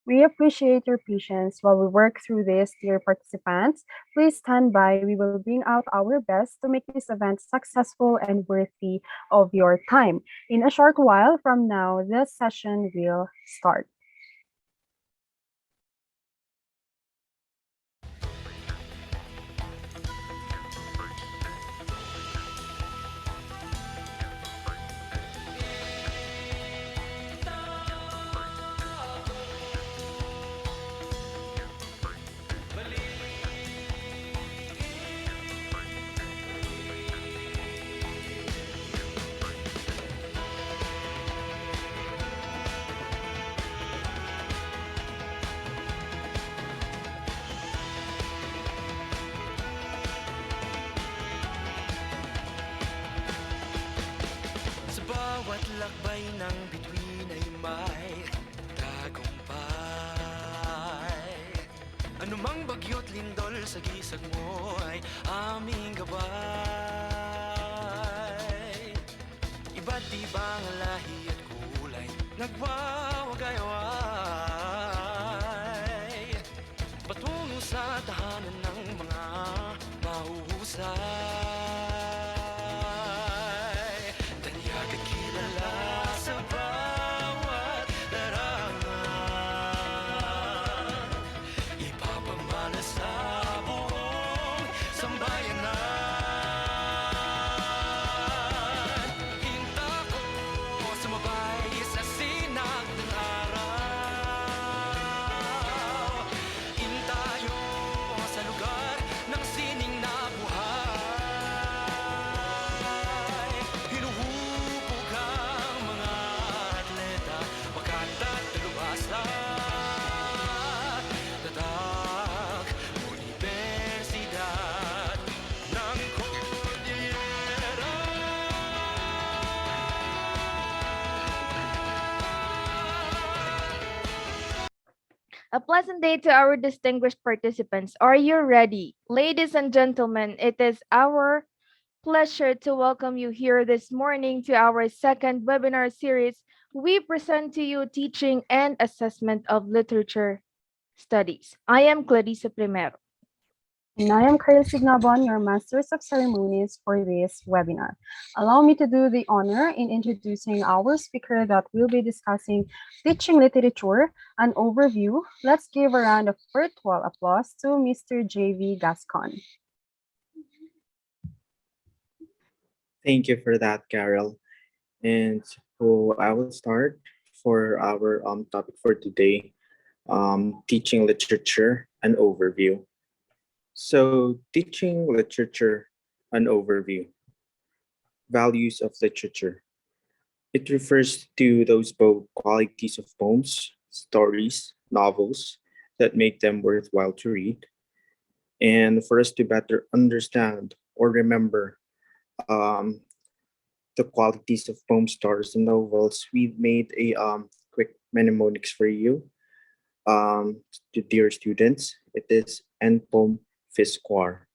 We appreciate your patience while we work through this, dear participants. Please stand by. We will bring out our best to make this event successful and worthy of your time. In a short while from now, the session will start. Sa bawat lakbay ng bituin ay may tagumpay. Anumang bagyo't lindol sa gisag mo ay aming gabay. Iba't ibang lahi at kulay nagwawagay-away patungo sa tahanan ng mga mahuhusay. Tanyag at kilala sa bawat larangan, ipapamana sa buong sambayanan. Hinta ko sumabay sa sinag ng araw. Hintayo sa lugar ng sining na buhay. Hinuhubog ang mga atleta, makanta't lumasa. Tatak, Universidad ng Cordillera. A pleasant day to our distinguished participants. Are you ready? Ladies and gentlemen, it is our pleasure to welcome you here this morning to our second webinar series. We present to you teaching and assessment of literature studies. I am Clarissa Primero. And I am Carl Signabon, your Masters of Ceremonies for this webinar. Allow me to do the honor in introducing our speaker that will be discussing teaching literature, an overview. Let's give a round of virtual applause to Mr. J.V. Gascon. Thank you for that, Carol. And so I will start for our topic for today, teaching literature, an overview. So teaching literature, an overview. Values of literature. It refers to those both qualities of poems, stories, novels that make them worthwhile to read. And for us to better understand or remember the qualities of poems, stories, and novels, we've made a quick mnemonics for you, to dear students. It is NPOM Fisquar.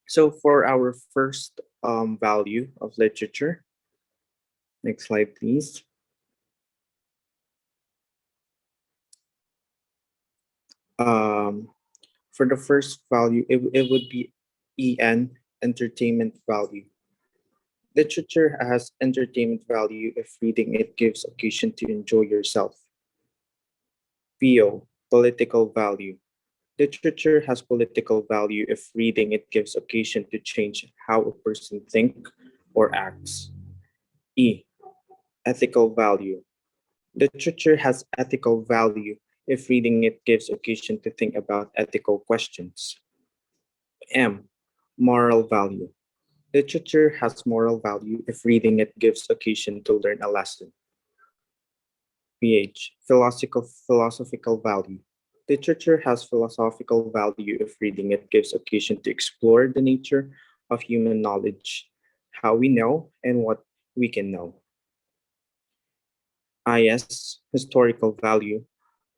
So for our first value of literature, next slide, please. For the first value, it would be EN, entertainment value. Literature has entertainment value if reading it gives occasion to enjoy yourself. PO, political value. Literature has political value if reading it gives occasion to change how a person thinks or acts. E, ethical value. Literature has ethical value if reading it gives occasion to think about ethical questions. M, moral value. Literature has moral value if reading it gives occasion to learn a lesson. PH, philosophical value. Literature has philosophical value if reading it gives occasion to explore the nature of human knowledge, how we know and what we can know. IS, historical value.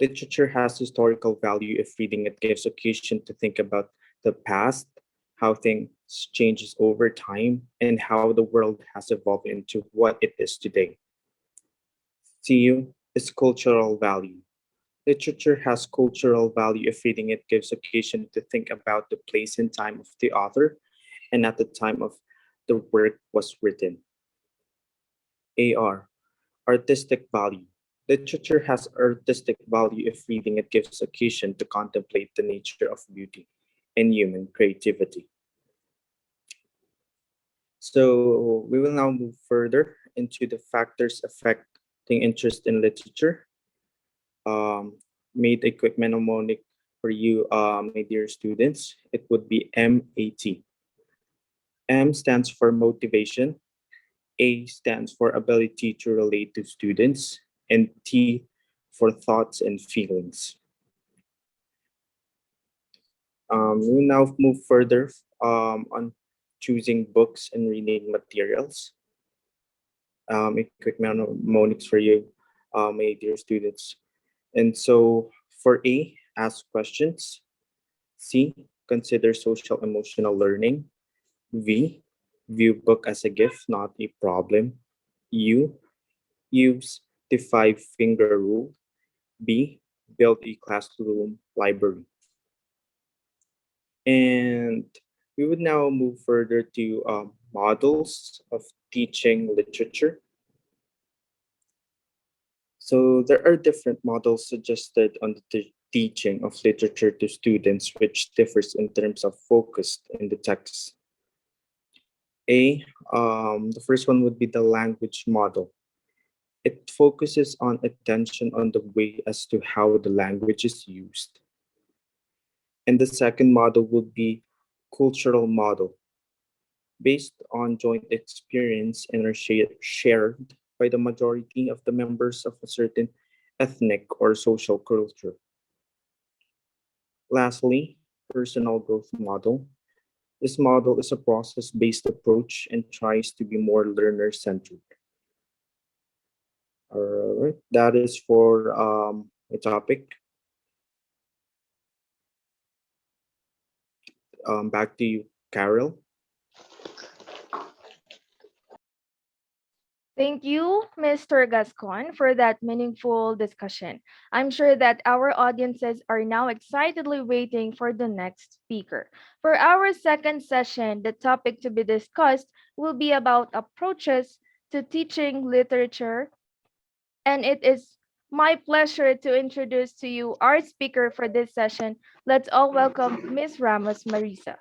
Literature has historical value if reading it gives occasion to think about the past, how things changes over time, and how the world has evolved into what it is today. CU, is cultural value. Literature has cultural value if reading it gives occasion to think about the place and time of the author and at the time of the work was written. AR, artistic value. Literature has artistic value if reading it gives occasion to contemplate the nature of beauty and human creativity. So we will now move further into the factors affecting interest in literature. Made a quick mnemonic for you, my dear students. It would be MAT. M stands for motivation, A stands for ability to relate to students, and T for thoughts and feelings. We will now move further on choosing books and reading materials. A quick mnemonics for you, my dear students. And so for A, ask questions. C, consider social emotional learning. V, view book as a gift, not a problem. U, use the five finger rule. B, build a classroom library. And we would now move further to models of teaching literature. So there are different models suggested on the teaching of literature to students, which differs in terms of focus in the text. A, the first one would be the language model. It focuses on attention on the way as to how the language is used. And the second model would be cultural model, based on joint experience and are shared by the majority of the members of a certain ethnic or social culture. Lastly, personal growth model. This model is a process-based approach and tries to be more learner-centered. All right, that is for a topic. Back to you, Carol. Thank you, Mr. Gascon, for that meaningful discussion. I'm sure that our audiences are now excitedly waiting for the next speaker. For our second session, the topic to be discussed will be about approaches to teaching literature, and it is my pleasure to introduce to you our speaker for this session. Let's all welcome Ms. Ramos Marisa.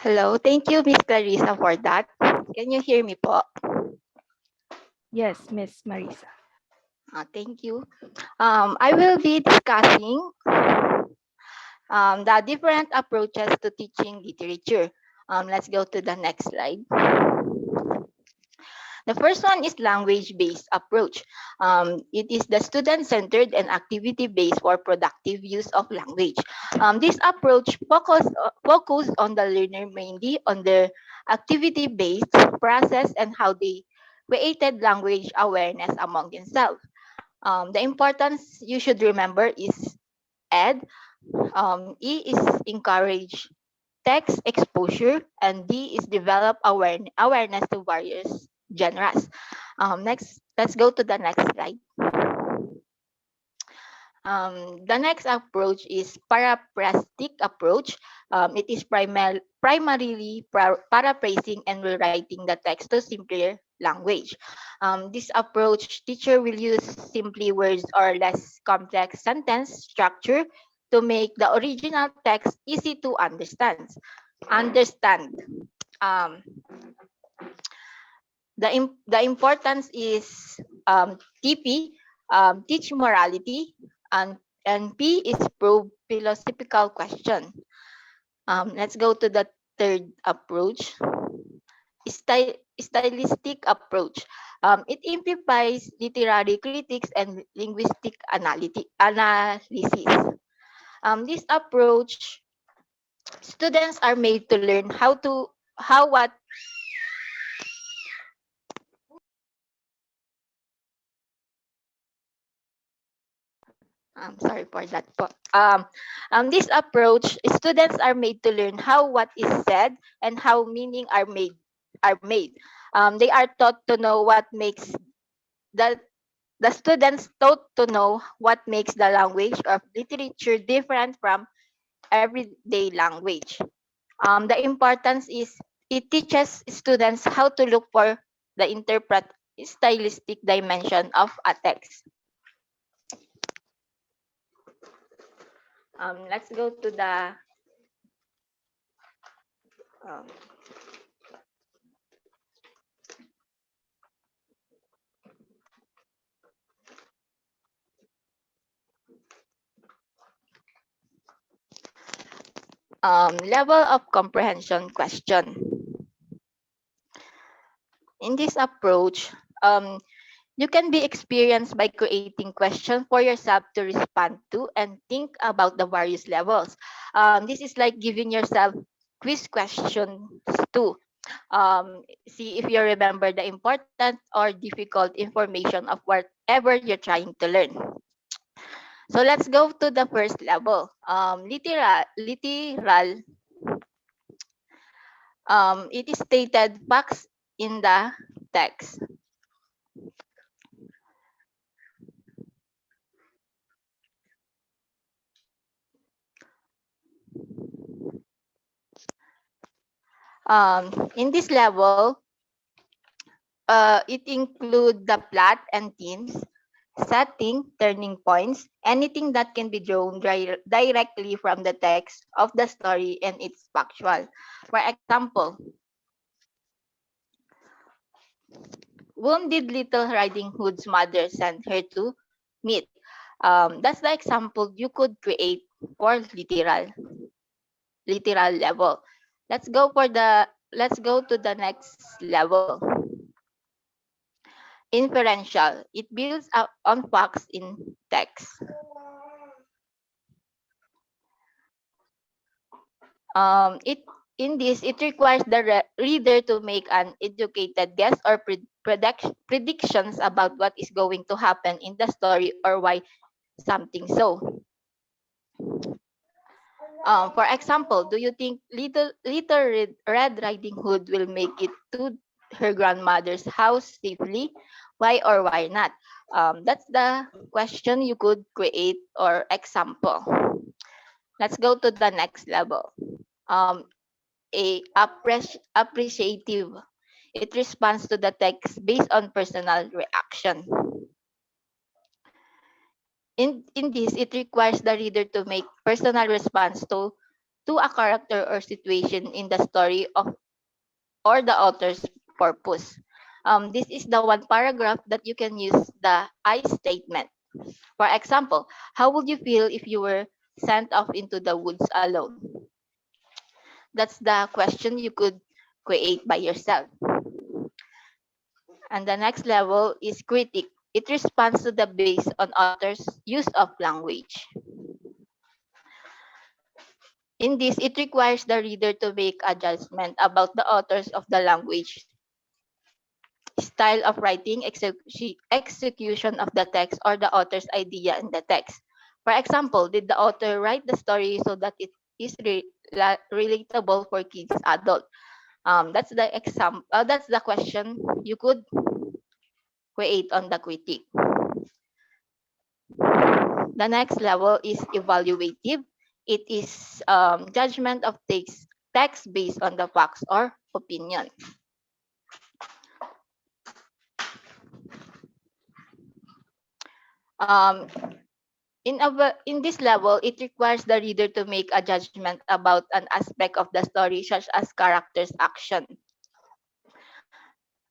Hello, thank you, Miss Clarissa, for that. Can you hear me po? Yes, Ms. Marisa. Thank you. I will be discussing the different approaches to teaching literature. Let's go to the next slide. The first one is language-based approach. It is the student-centered and activity-based for productive use of language. This approach focus on the learner mainly on the activity-based process and how they created language awareness among themselves. The importance you should remember is ED. E is encourage text exposure, and D is develop awareness to various genres. Next, let's go to the next slide. The next approach is paraphrastic approach. It is primarily paraphrasing and rewriting the text to simpler language. This approach, teacher will use simply words or less complex sentence structure to make the original text easy to understand. Um, the importance is TP, teach morality, and P is probe philosophical question. Let's go to the third approach, stylistic approach. It implies literary critics and linguistic analysis. This approach, students are made to learn how what I'm sorry for that. This approach, students are made to learn how what is said and how meaning are made. They are taught to know what makes the the students taught to know what makes the language of literature different from everyday language. The importance is it teaches students how to look for the interpret stylistic dimension of a text. Let's go to the um, level of comprehension question. In this approach, you can be experienced by creating questions for yourself to respond to and think about the various levels. This is like giving yourself quiz questions too. See if you remember the important or difficult information of whatever you're trying to learn. So let's go to the first level. Literal. It is stated facts in the text. In this level, it include the plot and themes, setting, turning points, anything that can be drawn directly from the text of the story and its factual. For example, whom did Little Riding Hood's mother send her to meet? That's the example you could create for literal level. Let's go to the next level. Inferential. It builds up on facts in text. It in this it requires the reader to make an educated guess or predictions about what is going to happen in the story or why something so. For example, do you think little Red Riding Hood will make it to her grandmother's house safely? Why or why not? That's the question you could create or example. Let's go to the next level. Um, appreciative. It responds to the text based on personal reaction. In this, it requires the reader to make personal response to a character or situation in the story of or the author's purpose. This is the one paragraph that you can use the I statement. For example, how would you feel if you were sent off into the woods alone? That's the question you could create by yourself. And the next level is critic. It responds to the based on author's use of language. In this, it requires the reader to make a judgment about the authors of the language, style of writing, execution of the text, or the author's idea in the text. For example, did the author write the story so that it is relatable for kids, adult? That's the example. That's the question you could create on the critique. The next level is evaluative. It is judgment of text based on the facts or opinion. Um, in this level, it requires the reader to make a judgment about an aspect of the story, such as character's action.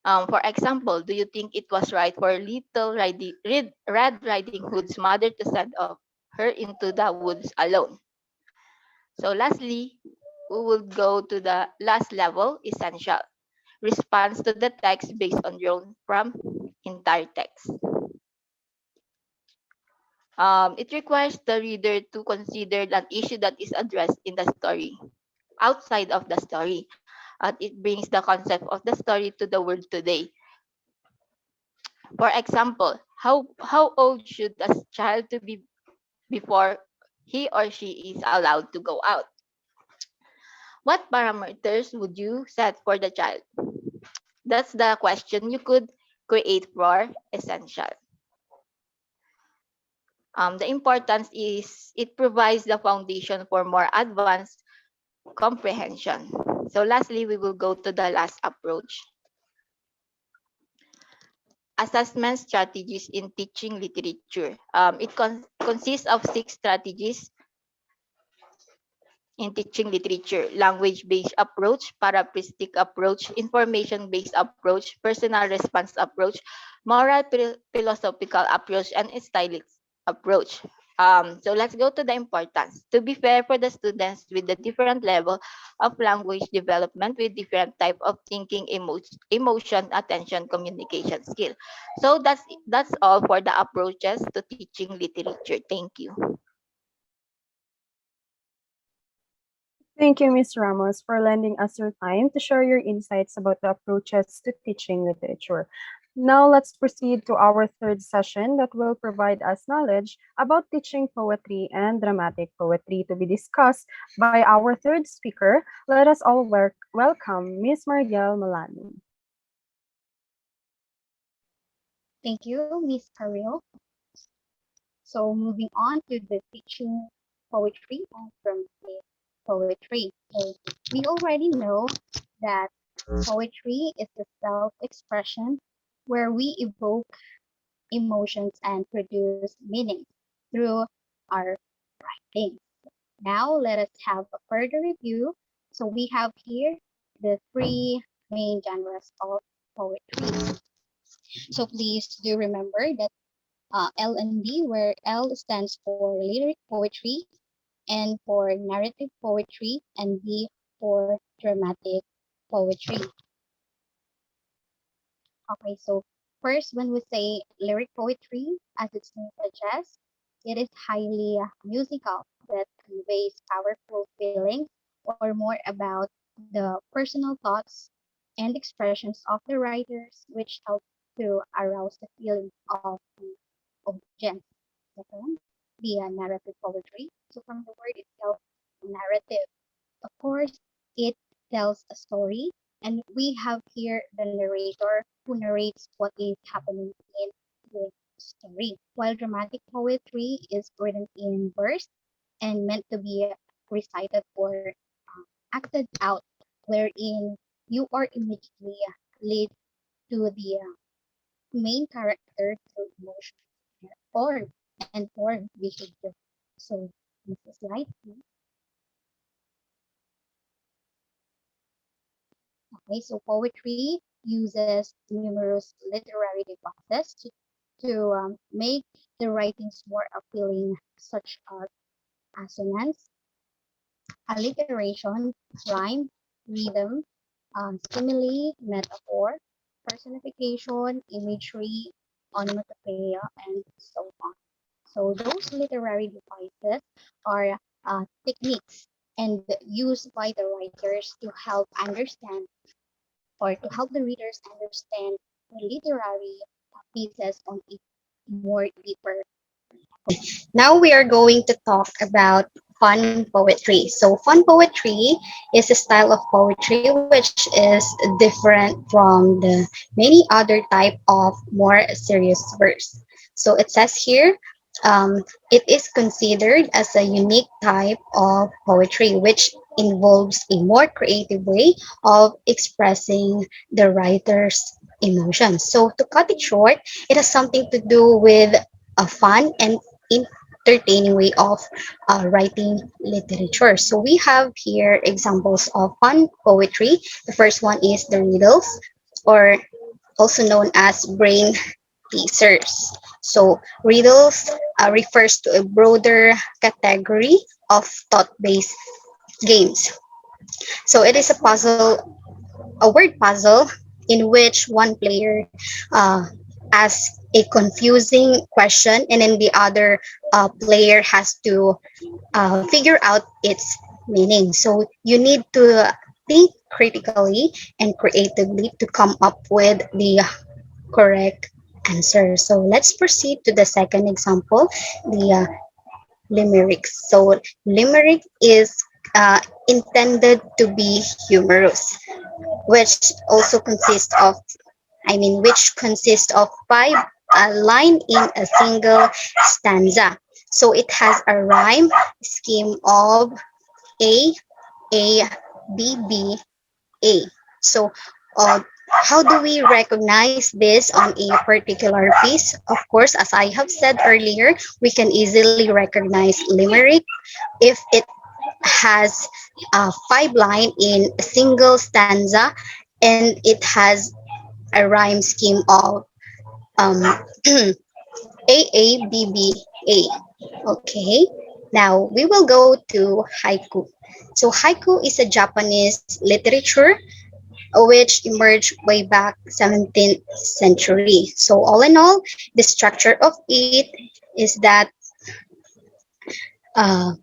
For example, do you think it was right for Red Riding Hood's mother to send off her into the woods alone? So lastly, we will go to the last level, essential. Response to the text based on drawn from entire text. It requires the reader to consider an issue that is addressed in the story, outside of the story. It brings the concept of the story to the world today. For example, how old should a child to be before he or she is allowed to go out? What parameters would you set for the child? That's the question you could create for essential. The importance is it provides the foundation for more advanced comprehension. So lastly, we will go to the last approach, assessment strategies in teaching literature. It consists of 6 strategies in teaching literature: language-based approach, paraphrastic approach, information-based approach, personal response approach, moral philosophical approach, and stylistic approach. So let's go to the importance. To be fair for the students with the different level of language development with different type of thinking, emotion, attention, communication skill. So that's all for the approaches to teaching literature. Thank you. Thank you, Ms. Ramos, for lending us your time to share your insights about the approaches to teaching literature. Now let's proceed to our third session that will provide us knowledge about teaching poetry and dramatic poetry to be discussed by our third speaker. Let us all welcome Ms. Mariel Malani. Thank you, Miss Caril. So moving on to the teaching poetry and dramatic poetry. So we already know that poetry is a self-expression where we evoke emotions and produce meaning through our writing. Now let us have a further review. So we have here the three main genres of poetry. So please do remember that L and D, where L stands for lyric poetry, N for narrative poetry, and D for dramatic poetry. Okay, so first, when we say lyric poetry, as its name suggests, it is highly musical that conveys powerful feelings or more about the personal thoughts and expressions of the writers, which help to arouse the feeling of the audience. Second, the narrative poetry. So from the word itself, narrative. Of course, it tells a story, and we have here the narrator who narrates what is happening in the story. While dramatic poetry is written in verse and meant to be recited or acted out, wherein you are immediately led to the main character through emotion, form, and form behavior. So, next slide, please. Okay, so poetry uses numerous literary devices to make the writings more appealing, such as assonance, alliteration, rhyme, rhythm, simile, metaphor, personification, imagery, onomatopoeia, and so on. So those literary devices are techniques and used by the writers to help understand or to help the readers understand the literary pieces on a more deeper. Now we are going to talk about fun poetry. So fun poetry is a style of poetry which is different from the many other type of more serious verse. So it says here, it is considered as a unique type of poetry which involves a more creative way of expressing the writer's emotions. So to cut it short, it has something to do with a fun and entertaining way of writing literature. So we have here examples of fun poetry. The first one is the riddles, or also known as brain teasers. So riddles refers to a broader category of thought-based games. So it is a word puzzle in which one player uh, asks a confusing question, and then the other player has to figure out its meaning. So you need to think critically and creatively to come up with the correct answer. So let's proceed to the second example, the limericks. So limerick is intended to be humorous, which also consists of which consists of five line in a single stanza. So it has a rhyme scheme of A, A, B, B, A. So how do we recognize this on a particular piece? Of course, as I have said earlier, we can easily recognize limerick if it has 5 lines in a single stanza and it has a rhyme scheme of um, AABBA. Okay, now we will go to haiku. So haiku is a Japanese literature which emerged way back 17th century. So all in all, the structure of it is that uh,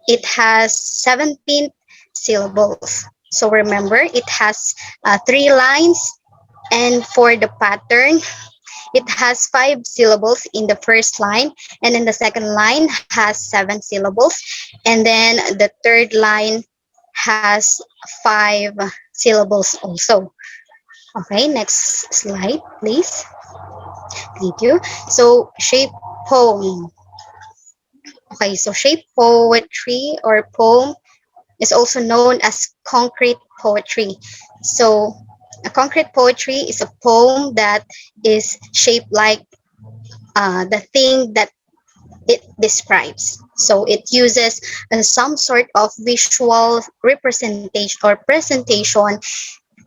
it has 17 syllables. So remember, it has 3 lines, and for the pattern, it has 5 syllables in the first line, and then the second line has 7 syllables, and then the third line has 5 syllables also. Okay, next slide, please. Thank you. So, shape poem. Okay, so shape poetry or poem is also known as concrete poetry. So, a concrete poetry is a poem that is shaped like the thing that it describes. So it uses some sort of visual representation or presentation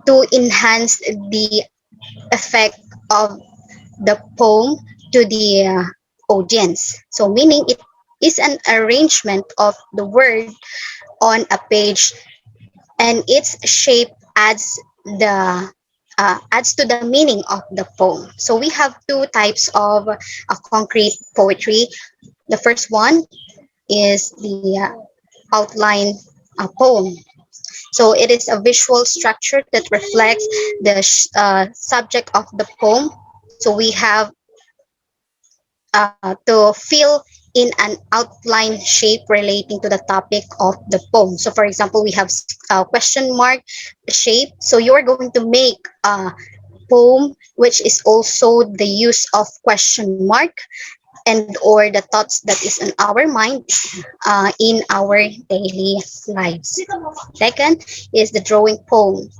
to enhance the effect of the poem to the audience. So meaning it is an arrangement of the word on a page, and its shape adds to the meaning of the poem. So we have 2 types of concrete poetry. The first one is the outline poem. So it is a visual structure that reflects the subject of the poem. So we have to fill in an outline shape relating to the topic of the poem. So for example, we have question mark shape. So you are going to make a poem which is also the use of question mark and or the thoughts that is in our mind in our daily lives. Second is the drawing poem.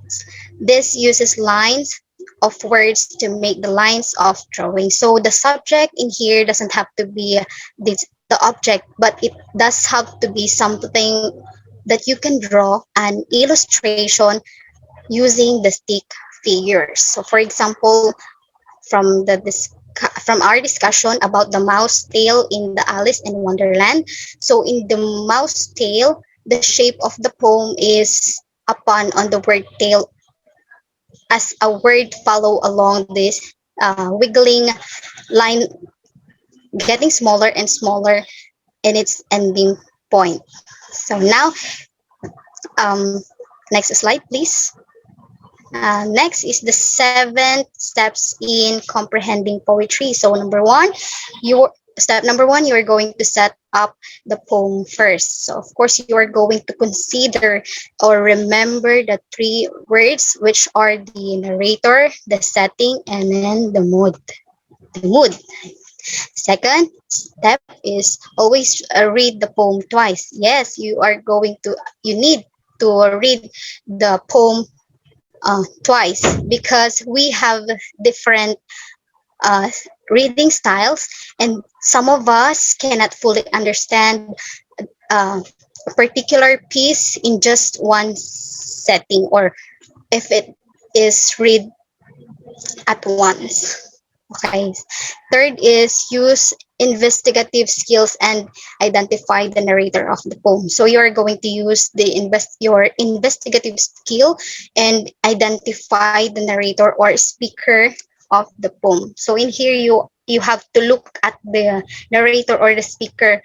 This uses lines of words to make the lines of drawing. So the subject in here doesn't have to be the object, but it does have to be something that you can draw an illustration using the stick figures. So for example, from the from our discussion about the mouse tail in the Alice in Wonderland. So in the mouse tail, the shape of the poem is a pun on the word tail as a word follow along this wiggling line getting smaller and smaller in its ending point. So now, um, next slide, please. Next is the 7 steps in comprehending poetry. So step number one, you are going to set up the poem first. So of course, you are going to consider or remember the 3 words, which are the narrator, the setting, and then the mood. The mood. Second step is always read the poem twice. Yes, you need to read the poem twice because we have different uh, reading styles, and some of us cannot fully understand a particular piece in just one setting or if it is read at once. Okay. Third is use investigative skills and identify the narrator of the poem. So you are going to use your investigative skill and identify the narrator or speaker of the poem. So in here you have to look at the narrator or the speaker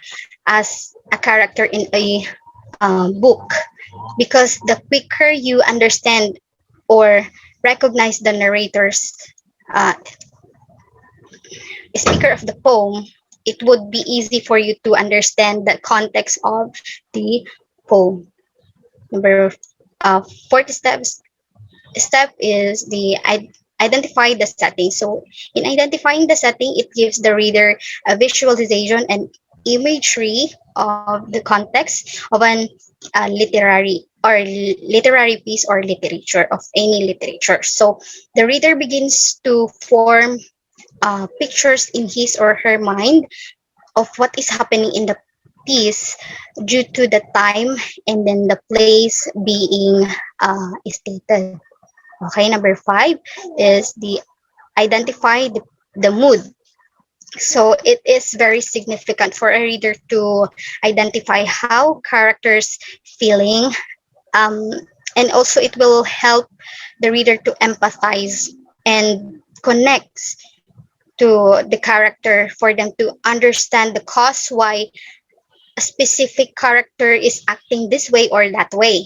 as a character in a book, because the quicker you understand or recognize the narrator's uh, speaker of the poem, it would be easy for you to understand the context of the poem. Number 40 step is the identify the setting. So in identifying the setting, it gives the reader a visualization and imagery of the context of an literary piece or literature of any literature. So the reader begins to form pictures in his or her mind of what is happening in the piece due to the time and then the place being stated. Okay, number five is the identify the mood. So it is very significant for a reader to identify how characters feeling, um, and also it will help the reader to empathize and connect to the character for them to understand the cause why a specific character is acting this way or that way,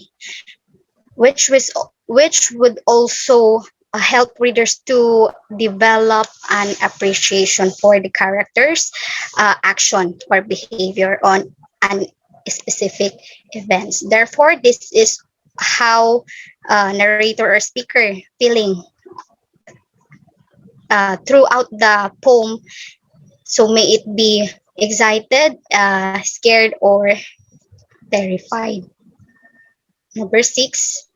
which would also help readers to develop an appreciation for the characters action or behavior on an specific events. Therefore, this is how narrator or speaker feeling throughout the poem. So may it be excited, scared, or terrified. Number six,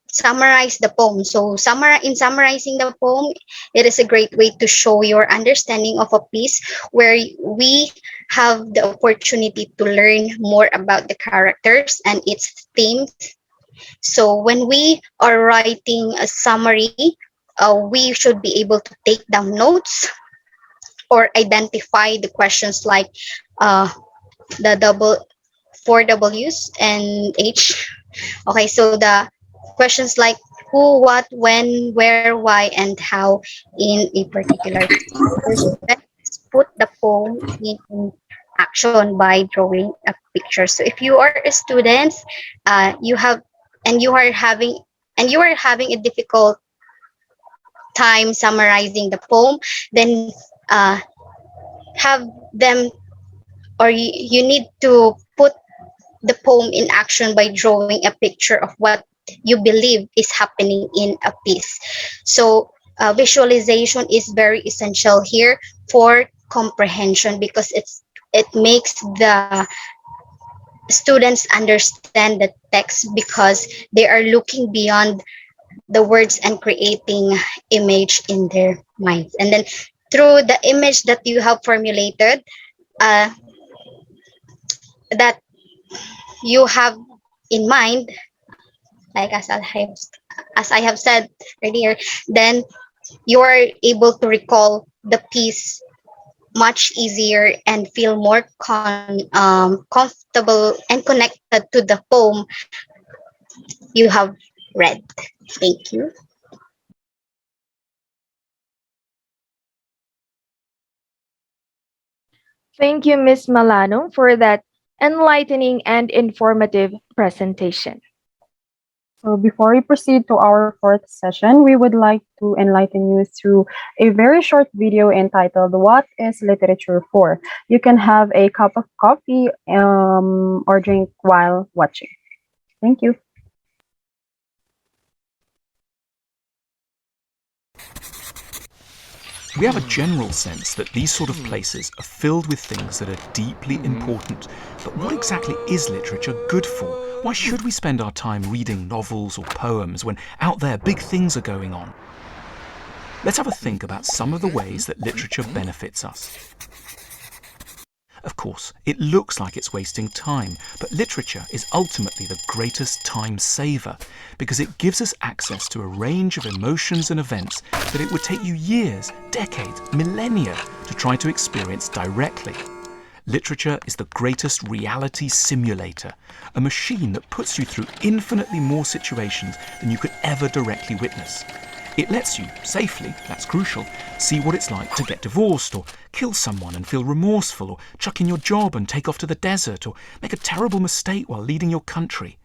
summarize the poem. So in summarizing the poem, it is a great way to show your understanding of a piece where we have the opportunity to learn more about the characters and its themes. So when we are writing a summary, we should be able to take down notes or identify the questions like the double four W's and H. Okay, so the questions like who, what, when, where, why, and how in a particular case. Let's put the poem in action by drawing a picture. So if you are a student, you have and you are having a difficult time summarizing the poem, then have them or you need to put the poem in action by drawing a picture of what you believe is happening in a piece. So visualization is very essential here for comprehension because it makes the students understand the text because they are looking beyond the words and creating image in their minds. And then through the image that you have formulated, that you have in mind, like as I have said earlier, then you are able to recall the piece much easier and feel more comfortable and connected to the poem you have read. Thank you. Thank you, Ms. Malano, for that enlightening and informative presentation. So before we proceed to our fourth session, we would like to enlighten you through a very short video entitled What is Literature For? You can have a cup of coffee or drink while watching. Thank you. We have a general sense that these sort of places are filled with things that are deeply important. But what exactly is literature good for? Why should we spend our time reading novels or poems when out there big things are going on? Let's have a think about some of the ways that literature benefits us. Of course, it looks like it's wasting time, but literature is ultimately the greatest time saver because it gives us access to a range of emotions and events that it would take you years, decades, millennia to try to experience directly. Literature is the greatest reality simulator, a machine that puts you through infinitely more situations than you could ever directly witness. It lets you, safely, that's crucial, see what it's like to get divorced or kill someone and feel remorseful or chuck in your job and take off to the desert or make a terrible mistake while leading your country.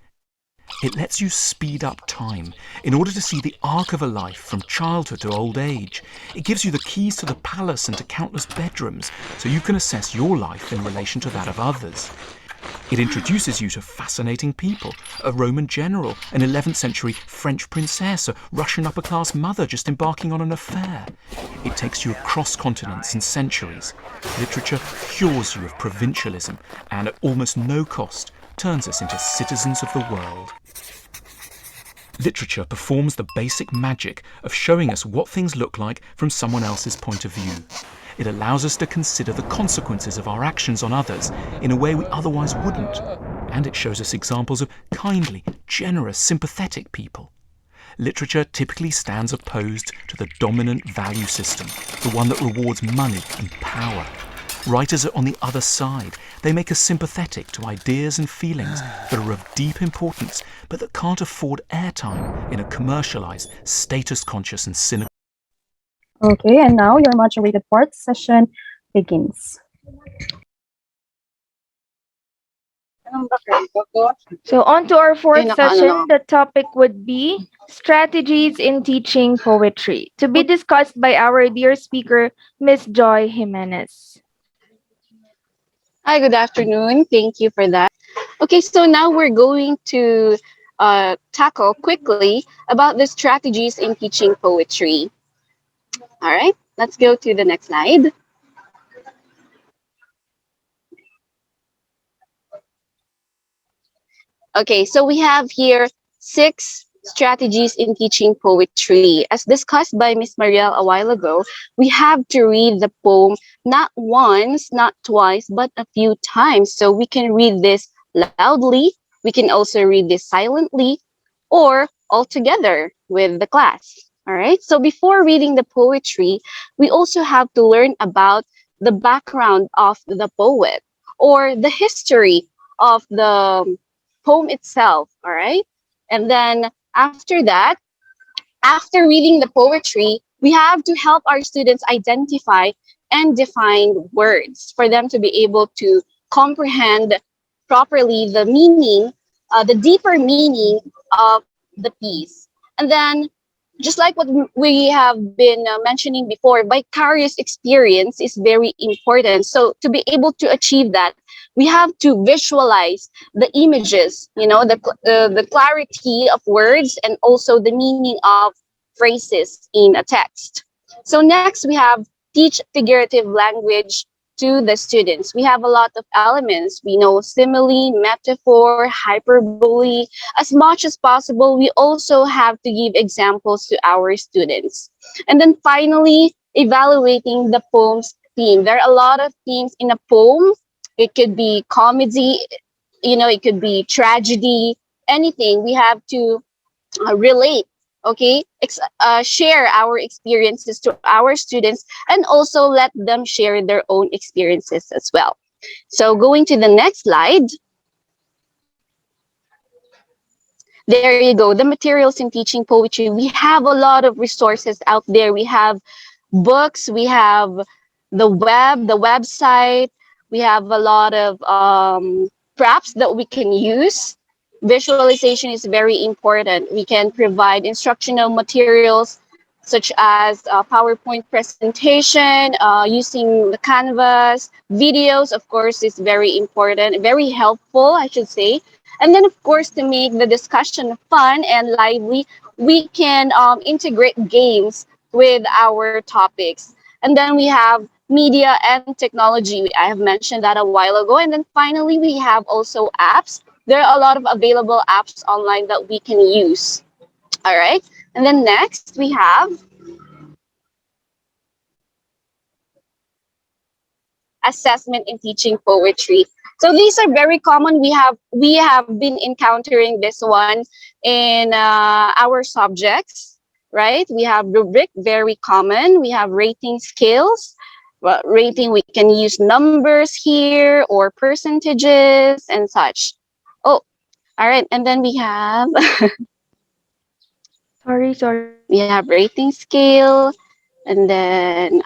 It lets you speed up time in order to see the arc of a life from childhood to old age. It gives you the keys to the palace and to countless bedrooms so you can assess your life in relation to that of others. It introduces you to fascinating people, a Roman general, an 11th century French princess, a Russian upper-class mother just embarking on an affair. It takes you across continents and centuries. Literature cures you of provincialism and, at almost no cost, turns us into citizens of the world. Literature performs the basic magic of showing us what things look like from someone else's point of view. It allows us to consider the consequences of our actions on others in a way we otherwise wouldn't. And it shows us examples of kindly, generous, sympathetic people. Literature typically stands opposed to the dominant value system, the one that rewards money and power. Writers are on the other side. They make us sympathetic to ideas and feelings that are of deep importance, but that can't afford airtime in a commercialized, status-conscious and cynical. Okay, and now your much awaited part session begins. So on to our fourth Yun, session, the topic would be strategies in teaching poetry, to be discussed by our dear speaker, Miss Joy Jimenez. Hi, good afternoon. Thank you for that. Okay, so now we're going to tackle quickly about the strategies in teaching poetry. All right, let's go to the next slide. Okay, so we have here 6 strategies in teaching poetry. As discussed by Miss Marielle a while ago, we have to read the poem not once, not twice, but a few times. So we can read this loudly, we can also read this silently, or all together with the class. All right, so before reading the poetry, we also have to learn about the background of the poet or the history of the poem itself, all right? And then after that, after reading the poetry, we have to help our students identify and define words for them to be able to comprehend properly the meaning, the deeper meaning of the piece. And then, just like what we have been mentioning before, vicarious experience is very important. So to be able to achieve that, we have to visualize the images, you know, the clarity of words and also the meaning of phrases in a text. So next we have teach figurative language to the students. We have a lot of elements. We know simile, metaphor, hyperbole. As much as possible, we also have to give examples to our students. And then finally, evaluating the poem's theme. There are a lot of themes in a poem. It could be comedy, you know, it could be tragedy, anything. We have to relate, okay, share our experiences to our students and also let them share their own experiences as well. So going to the next slide. There you go, the materials in teaching poetry. We have a lot of resources out there. We have books, we have the website, we have a lot of props that we can use. Visualization is very important. We can provide instructional materials such as PowerPoint presentation, using the Canvas, videos, of course, is very important, very helpful, I should say. And then, of course, to make the discussion fun and lively, we can integrate games with our topics. And then we have media and technology. I have mentioned that a while ago. And then finally, we have also apps. There are a lot of available apps online that we can use. All right. And then next, we have assessment in teaching poetry. So these are very common. We have been encountering this one in our subjects, right? We have rubric, very common. We have rating scales. Well, rating, we can use numbers here or percentages and such. Oh, all right. And then we have Sorry. we have rating scale, and then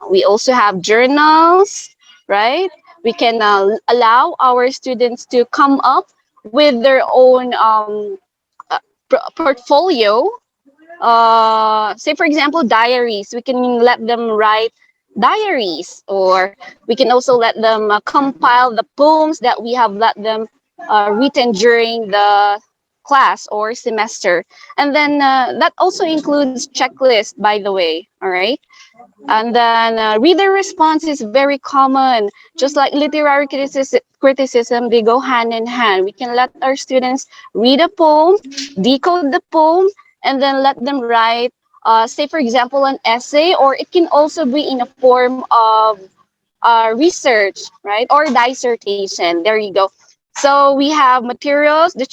we also have journals, right? We can allow our students to come up with their own portfolio. Say, for example, diaries. We can let them write diaries, or we can also let them compile the poems that we have let them written during the class or semester. And then that also includes checklist, by the way. All right. And then reader response is very common. Just like literary criticism, they go hand in hand. We can let our students read a poem, decode the poem, and then let them write, say, for example, an essay, or it can also be in a form of research, right? Or dissertation. There you go. So we have materials, the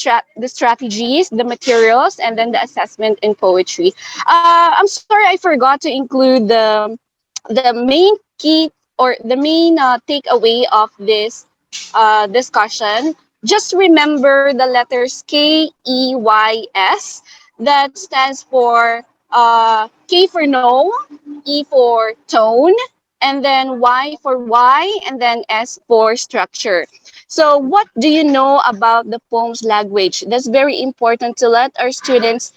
strategies, the materials, and then the assessment in poetry. I'm sorry, I forgot to include the main key or the main takeaway of this discussion. Just remember the letters KEYS. That stands for K for no, E for tone, and then Y for why, and then S for structure. So what do you know about the poem's language? That's very important to let our students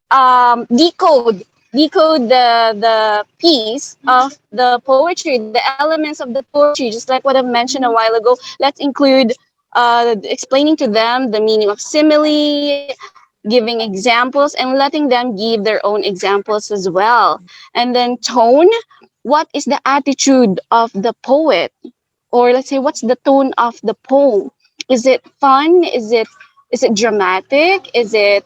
decode the piece of the poetry, the elements of the poetry, just like what I mentioned a while ago. Let's include explaining to them the meaning of simile, giving examples, and letting them give their own examples as well. And then tone, what is the attitude of the poet? Or let's say, what's the tone of the poem? Is it fun? Is it dramatic? Is it,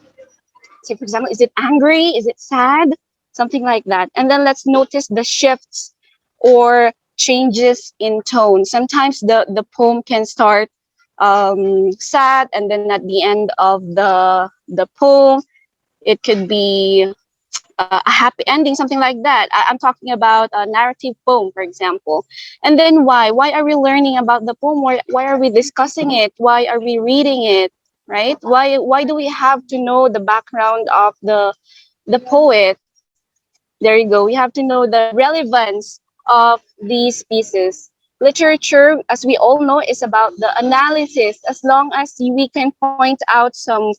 say, for example, is it angry? Is it sad? Something like that. And then let's notice the shifts or changes in tone. Sometimes the poem can start sad, and then at the end of the poem, it could be a happy ending, something like that. I'm talking about a narrative poem, for example. And then why? Why are we learning about the poem? Why are we discussing it? Why are we reading it? Right? Why do we have to know the background of the poet? There you go. We have to know the relevance of these pieces. Literature, as we all know, is about the analysis. As long as we can point out some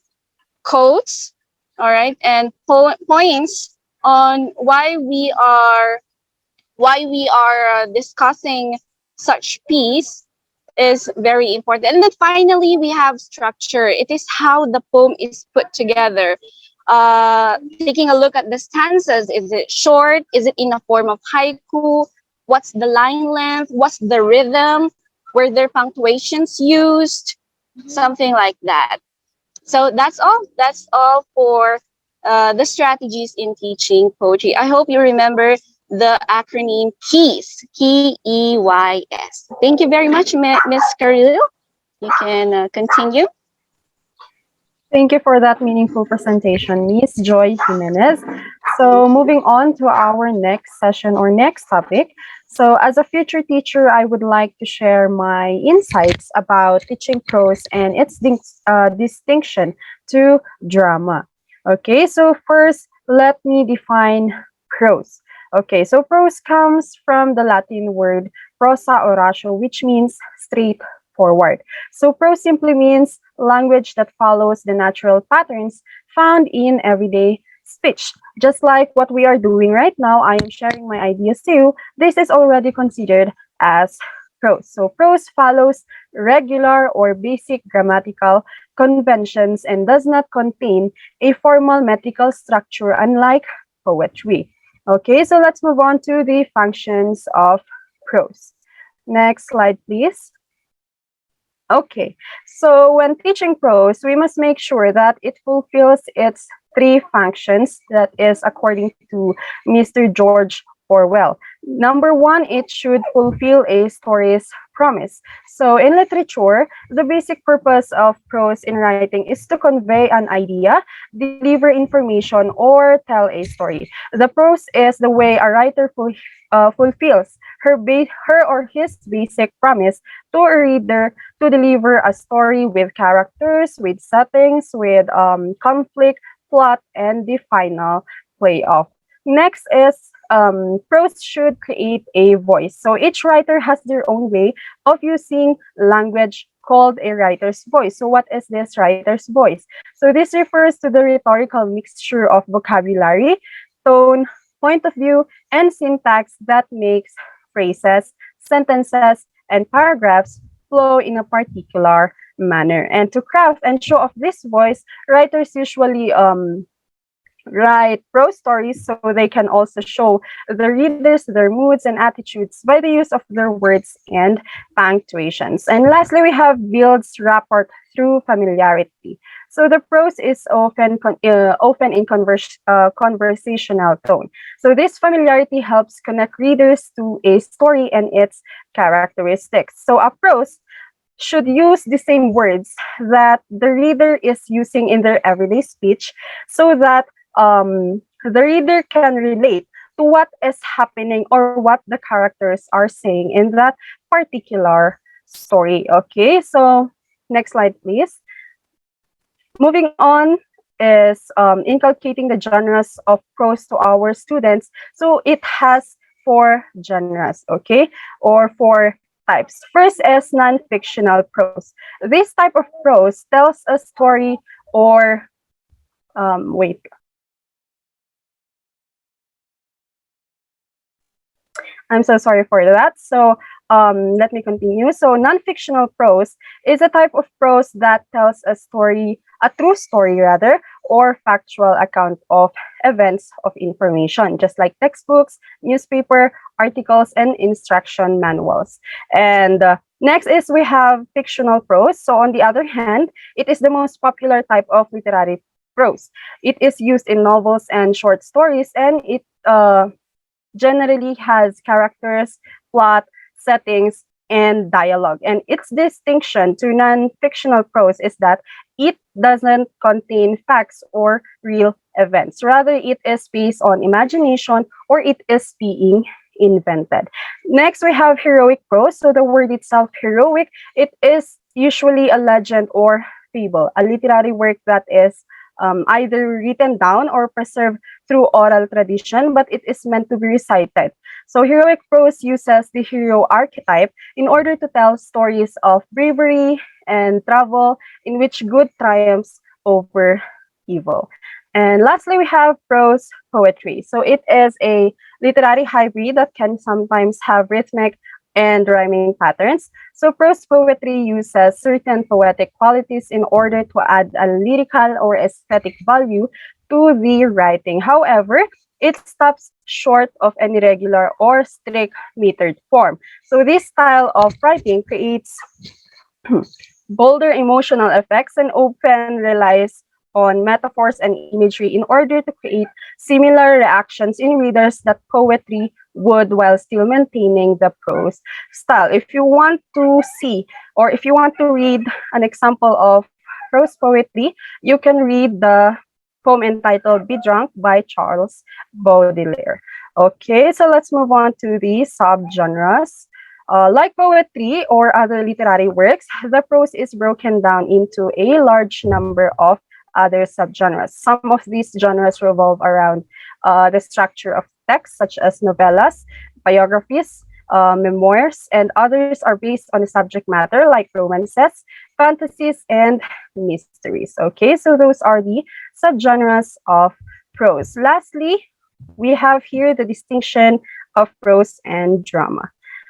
quotes, all right, and points on why we are discussing such piece is very important. And then finally, we have structure. It is how the poem is put together. Taking a look at the stanzas, is it short? Is it in a form of haiku? What's the line length? What's the rhythm? Were there punctuations used? Something like that. So that's all for the strategies in teaching poetry. I hope you remember the acronym KEYS, KEYS. Thank you very much, Miss Carrillo. You can continue. Thank you for that meaningful presentation, Miss Joy Jimenez. So moving on to our next session or next topic. So as a future teacher, I would like to share my insights about teaching prose and its distinction to drama. Okay, so first, let me define prose. Okay, so prose comes from the Latin word prosa oratio, which means straightforward. So prose simply means language that follows the natural patterns found in everyday speech. Just like what we are doing right now, I am sharing my ideas to you. This is already considered as prose. So prose follows regular or basic grammatical conventions and does not contain a formal metrical structure, unlike poetry. Okay, so let's move on to the functions of prose. Next slide, please. Okay, so when teaching prose, we must make sure that it fulfills its three functions, that is according to Mr. George Orwell. Number one, it should fulfill a story's promise. So in literature, the basic purpose of prose in writing is to convey an idea, deliver information, or tell a story. The prose is the way a writer fulfills her or his basic promise to a reader to deliver a story with characters, with settings, with conflict, plot, and the final payoff. Next is prose should create a voice. So each writer has their own way of using language called a writer's voice. So what is this writer's voice? So this refers to the rhetorical mixture of vocabulary, tone, point of view, and syntax that makes phrases, sentences, and paragraphs flow in a particular manner. And to craft and show off this voice, writers usually write prose stories so they can also show the readers their moods and attitudes by the use of their words and punctuations. And lastly, we have builds rapport through familiarity. So the prose is often in conversational tone. So this familiarity helps connect readers to a story and its characteristics. So a prose should use the same words that the reader is using in their everyday speech so that the reader can relate to what is happening or what the characters are saying in that particular story. Okay, so next slide, please. Moving on is inculcating the genres of prose to our students. So it has four genres, okay, or four types. First is non-fictional prose. This type of prose tells a story or wait. I'm so sorry for that. So let me continue. So non-fictional prose is a type of prose that tells a story, a true story rather, or factual account of events of information, just like textbooks, newspaper, articles, and instruction manuals. And next is we have fictional prose. So on the other hand, it is the most popular type of literary prose. It is used in novels and short stories, and it generally has characters, plot, settings, and dialogue. And its distinction to non-fictional prose is that it doesn't contain facts or real events. Rather, it is based on imagination or it is being invented. Next, we have heroic prose. So the word itself, heroic, it is usually a legend or fable, a literary work that is either written down or preserved through oral tradition, but it is meant to be recited. So heroic prose uses the hero archetype in order to tell stories of bravery and travel in which good triumphs over evil. And lastly, we have prose poetry. So it is a literary hybrid that can sometimes have rhythmic and rhyming patterns. So prose poetry uses certain poetic qualities in order to add a lyrical or aesthetic value to the writing. However, it stops short of any regular or strict metered form. So this style of writing creates bolder emotional effects and often relies on metaphors and imagery in order to create similar reactions in readers that poetry would while still maintaining the prose style. If you want to see or if you want to read an example of prose poetry, you can read the poem entitled Be Drunk by Charles Baudelaire. Okay, so let's move on to the subgenres. Like poetry or other literary works, the prose is broken down into a large number of other subgenres. Some of these genres revolve around the structure of text, such as novellas, biographies, memoirs, and others are based on a subject matter like romances, fantasies, and mysteries. Okay, so those are the subgenres of prose. Lastly, we have here the distinction of prose and drama.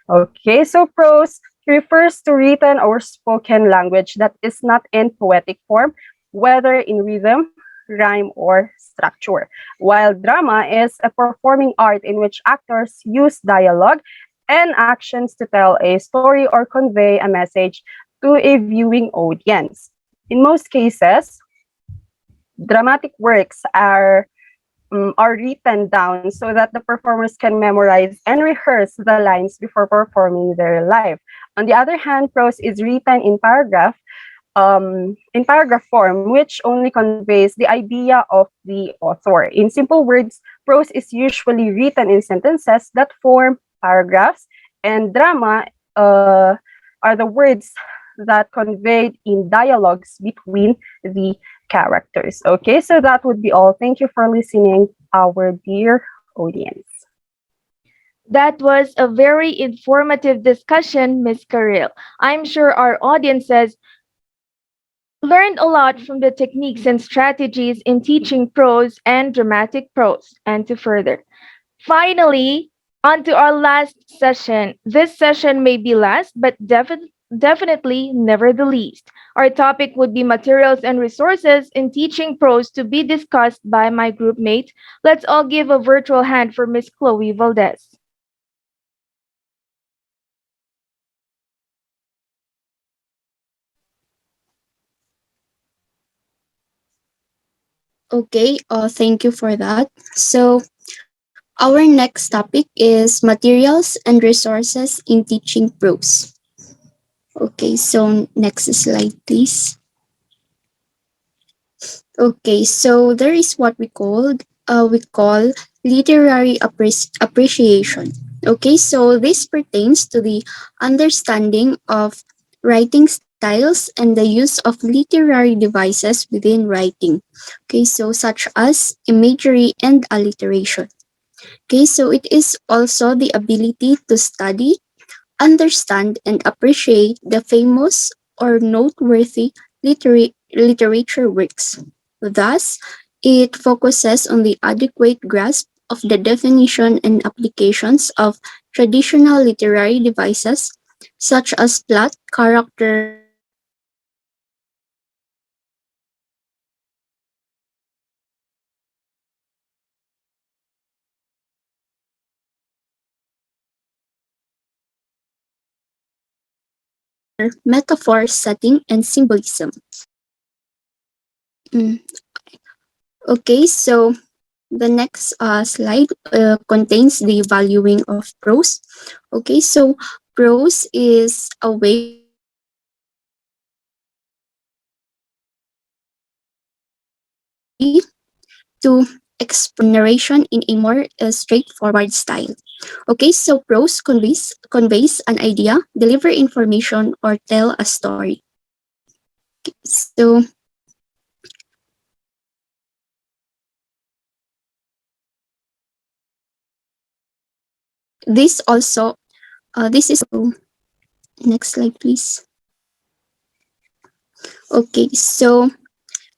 Okay, so prose refers to written or spoken language that is not in poetic form, whether in rhythm, rhyme, or structure. While drama is a performing art in which actors use dialogue and actions to tell a story or convey a message to a viewing audience. In most cases, dramatic works are written down so that the performers can memorize and rehearse the lines before performing their live. On the other hand, prose is written in paragraph form, which only conveys the idea of the author. In simple words, prose is usually written in sentences that form paragraphs, and drama are the words that conveyed in dialogues between the characters. Okay, so that would be all. Thank you for listening, our dear audience. That was a very informative discussion, Ms. Karil. I'm sure our audiences learned a lot from the techniques and strategies in teaching prose and dramatic prose. And to further Finally, on to our last session. This session may be last, but definitely never the least. Our topic would be materials and resources in teaching prose to be discussed by my group mate. Let's all give a virtual hand for Miss Chloe Valdez. Okay, thank you for that. So, our next topic is materials and resources in teaching prose. Okay, so next slide, please. Okay, so there is what we call literary appreciation. Okay, so this pertains to the understanding of writing styles and the use of literary devices within writing. Okay, so such as imagery and alliteration. Okay, so it is also the ability to study, understand, and appreciate the famous or noteworthy literature works. Thus, it focuses on the adequate grasp of the definition and applications of traditional literary devices such as plot, character, motif, punctuation, punctuation, grammar, metaphor, setting, and symbolism. Mm. Okay, so the next slide contains the valuing of prose. Okay, so prose is a way to express narration in a more straightforward style. Okay, so prose conveys an idea, deliver information, or tell a story. So this also this is next slide, please. Okay, so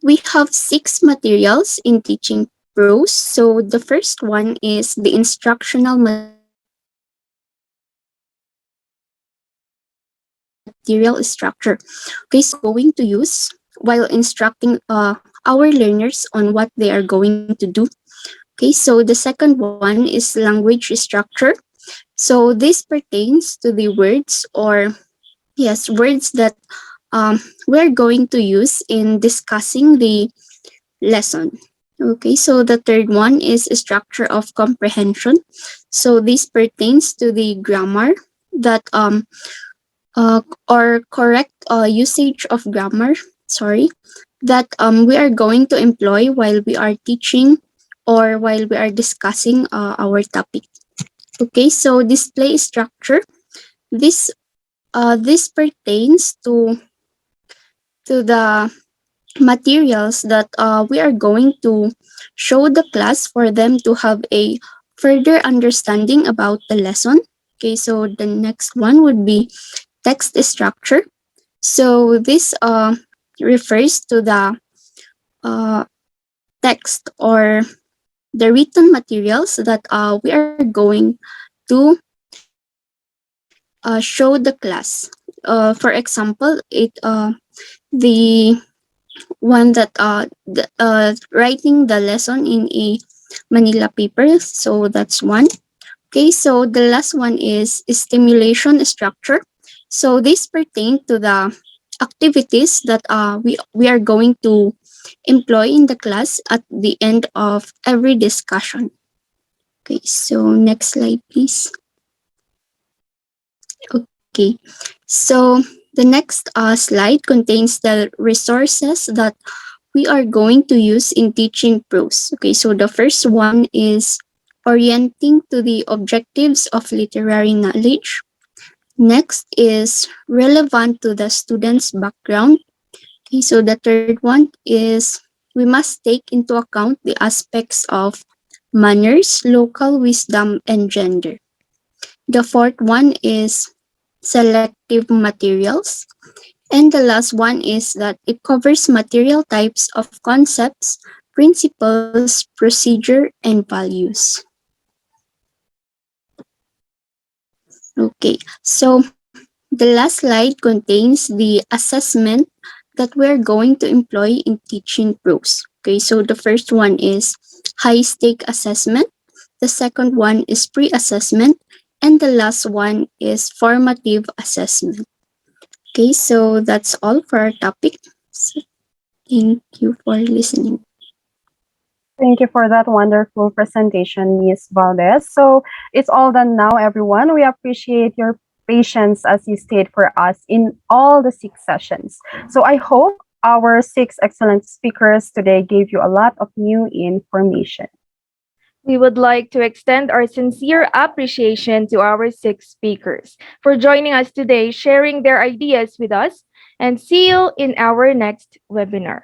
we have 6 materials in teaching prose. So the first one is the instructional material structure. Okay, so this is the material that we are going to use while instructing our learners on what they are going to do. Okay, so the second one is language structure. So this pertains to the words or words that we're going to use in discussing the lesson. Okay, so the third one is structure of comprehension. So this pertains to the grammar that or correct usage of grammar, sorry, that we are going to employ while we are teaching or while we are discussing our topic. Okay, so display structure. This pertains to the materials that we are going to show the class for them to have a further understanding about the lesson. Okay, so the next one would be text structure. So this refers to the uh, text or the written materials that we are going to show the class. For example, the one that writing the lesson in a Manila paper. So that's one. Okay, so the last one is stimulation structure. So this pertain to the activities that we are going to employ in the class at the end of every discussion. Okay, so next slide, please. Okay, so the next slide contains the resources that we are going to use in teaching prose. Okay, so the first one is orienting to the objectives of literary knowledge. Next is relevant to the student's background. Okay, so the third one is we must take into account the aspects of manners, local wisdom, and gender. The fourth one is selective materials. And the last one is that it covers material types of concepts, principles, procedure, and values. Okay, so the last slide contains the assessment that we're going to employ in teaching prose. Okay, so the first one is high stake assessment, the second one is pre assessment, and the last one is formative assessment. Okay, so that's all for our topic. So thank you for listening. Thank you for that wonderful presentation, Ms. Valdez. So it's all done now, everyone. We appreciate your patience as you stayed for us in all the 6 sessions. So I hope our 6 excellent speakers today gave you a lot of new information. We would like to extend our sincere appreciation to our 6 speakers for joining us today, sharing their ideas with us, and see you in our next webinar.